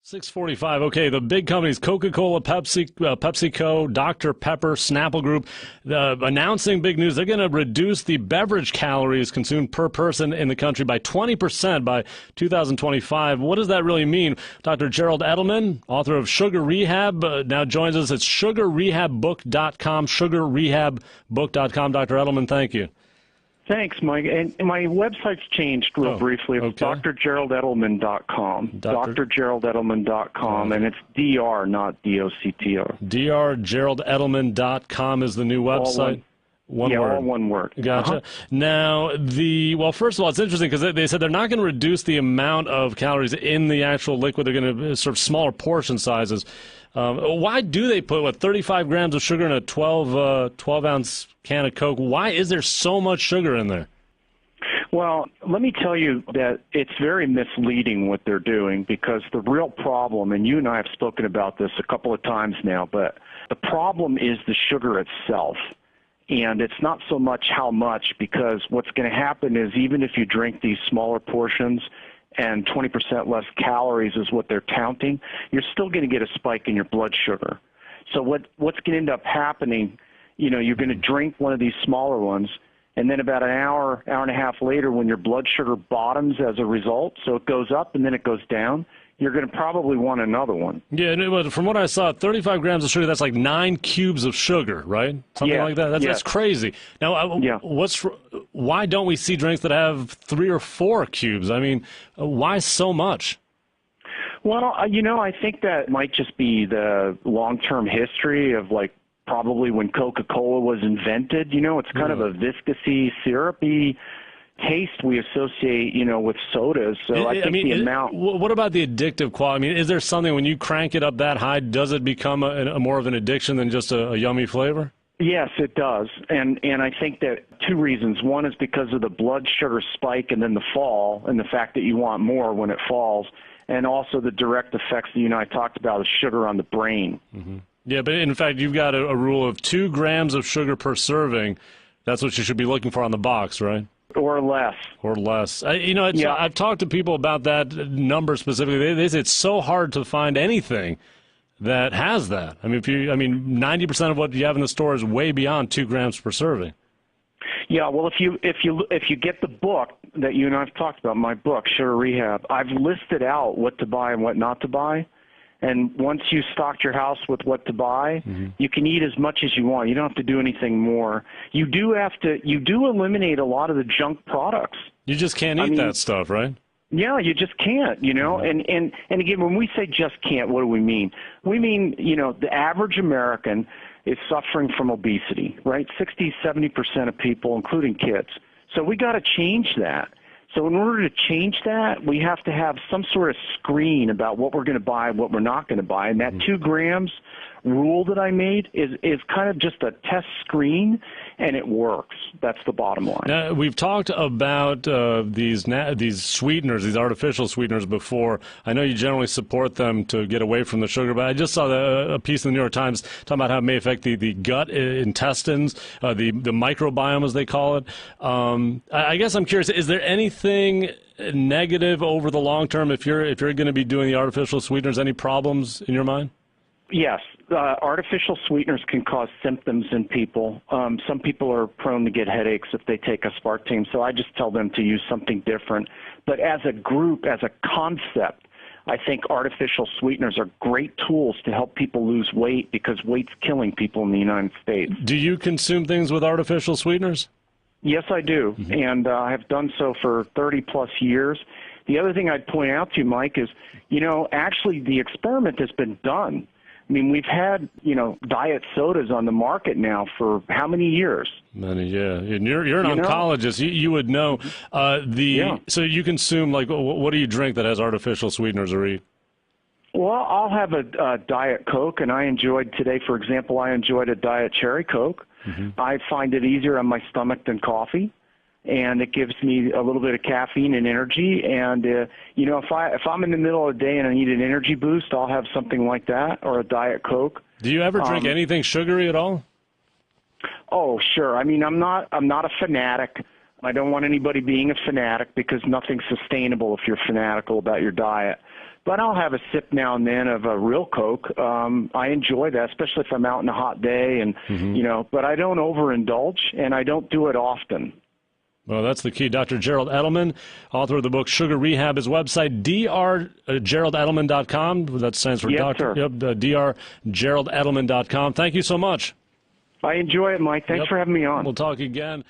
6:45. Okay, the big companies, Coca-Cola, PepsiCo, Dr. Pepper, Snapple Group, announcing big news. They're going to reduce the beverage calories consumed per person in the country by 20% by 2025. What does that really mean? Dr. Gerald Edelman, author of Sugar Rehab, now joins us at sugarrehabbook.com, sugarrehabbook.com. Dr. Edelman, thank you. Thanks, Mike. And my website's changed real briefly. It's drgeraldedelman.com. drgeraldedelman.com, and it's DR, not DOCTR. drgeraldedelman.com is the new website. One word. All one word. Gotcha. Now, first of all, it's interesting because they said they're not going to reduce the amount of calories in the actual liquid. They're going to sort of smaller portion sizes. Why do they put, 35 grams of sugar in a 12-ounce can of Coke? Why is there so much sugar in there? Well, let me tell you that it's very misleading what they're doing, because the real problem, and you and I have spoken about this a couple of times now, but the problem is the sugar itself. And it's not so much how much, because what's going to happen is even if you drink these smaller portions and 20% less calories is what they're counting, you're still going to get a spike in your blood sugar. So what's going to end up happening, you're going to drink one of these smaller ones, and then about an hour and a half later, when your blood sugar bottoms as a result, so it goes up and then it goes down, you're going to probably want another one. Yeah, and from what I saw, 35 grams of sugar, that's like 9 cubes of sugar, right? Something like that. That's crazy. Now, why don't we see drinks that have 3 or 4 cubes? I mean, why so much? Well, I think that might just be the long-term history of, probably when Coca-Cola was invented. It's kind of a viscousy, syrupy taste we associate, with sodas. So I think the amount. What about the addictive quality? I mean, is there something when you crank it up that high, does it become a more of an addiction than just a yummy flavor? Yes, it does. And I think that 2 reasons. One is because of the blood sugar spike and then the fall, and the fact that you want more when it falls, and also the direct effects that I talked about, of sugar on the brain. Mm-hmm. Yeah, but in fact, you've got a rule of 2 grams of sugar per serving. That's what you should be looking for on the box, right? Or less. Or less. I've talked to people about that number specifically. They say it's so hard to find anything that has that. I mean, 90% of what you have in the store is way beyond 2 grams per serving. Yeah, well, if you get the book that you and I have talked about, my book, Sugar Rehab, I've listed out what to buy and what not to buy. And once you stocked your house with what to buy, you can eat as much as you want. You don't have to do anything more. You do eliminate a lot of the junk products. You just can't eat that stuff, right? Yeah, you just can't, And again, when we say just can't, what do we mean? We mean, the average American is suffering from obesity, right? 60-70% of people, including kids. So we got to change that. So in order to change that, we have to have some sort of screen about what we're going to buy and what we're not going to buy. And that 2 grams rule that I made is kind of just a test screen, and it works. That's the bottom line. Now, we've talked about these sweeteners, these artificial sweeteners before. I know you generally support them to get away from the sugar, but I just saw a piece in the New York Times talking about how it may affect the gut, intestines, the microbiome, as they call it. I guess I'm curious, is there anything negative over the long term if you're going to be doing the artificial sweeteners? Any problems in your mind? Yes, artificial sweeteners can cause symptoms in people. Some people are prone to get headaches if they take aspartame, so I just tell them to use something different. But as a group, as a concept, I think artificial sweeteners are great tools to help people lose weight, because weight's killing people in the United States. Do you consume things with artificial sweeteners? Yes, I do, and I have done so for 30-plus years. The other thing I'd point out to you, Mike, is, actually the experiment has been done. I mean, we've had, diet sodas on the market now for how many years? Many, yeah. And you're an oncologist. You would know. So you consume, what do you drink that has artificial sweeteners or eat? Well, I'll have a Diet Coke, and I enjoyed today, for example, I enjoyed a Diet Cherry Coke. I find it easier on my stomach than coffee, and it gives me a little bit of caffeine and energy. And, if I'm in the middle of the day and I need an energy boost, I'll have something like that, or a Diet Coke. Do you ever drink anything sugary at all? Oh, sure. I mean, I'm not a fanatic. I don't want anybody being a fanatic, because nothing's sustainable if you're fanatical about your diet. But I'll have a sip now and then of a real Coke. I enjoy that, especially if I'm out on a hot day, and but I don't overindulge, and I don't do it often. Well, that's the key. Dr. Gerald Edelman, author of the book Sugar Rehab. His website, drgeroldEdelman.com. That stands for Dr. Yep, drgeroldEdelman.com. Thank you so much. I enjoy it, Mike. Thanks for having me on. We'll talk again.